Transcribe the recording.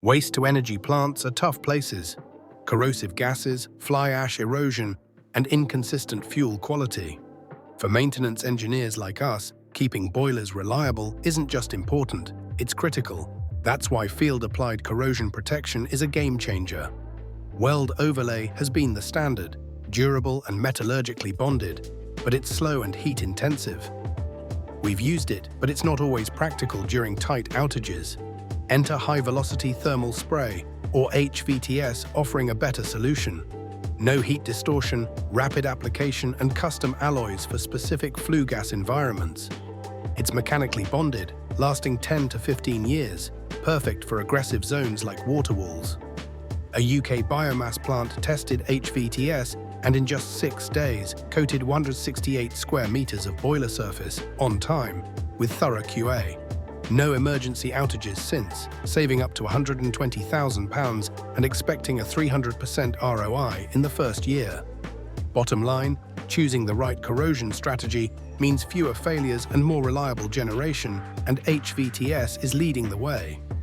Waste-to-energy plants are tough places. Corrosive gases, fly ash erosion, and inconsistent fuel quality. For maintenance engineers like us, keeping boilers reliable isn't just important, it's critical. That's why field-applied corrosion protection is a game-changer. Weld overlay has been the standard, durable and metallurgically bonded, but it's slow and heat-intensive. We've used it, but it's not always practical during tight outages. Enter high-velocity thermal spray, or HVTS, offering a better solution. No heat distortion, rapid application, and custom alloys for specific flue gas environments. It's mechanically bonded, lasting 10 to 15 years, perfect for aggressive zones like water walls. A UK biomass plant tested HVTS and in just 6 days coated 168 square meters of boiler surface on time with thorough QA. No emergency outages since, saving up to £120,000 and expecting a 300% ROI in the first year. Bottom line, choosing the right corrosion strategy means fewer failures and more reliable generation, and HVTS is leading the way.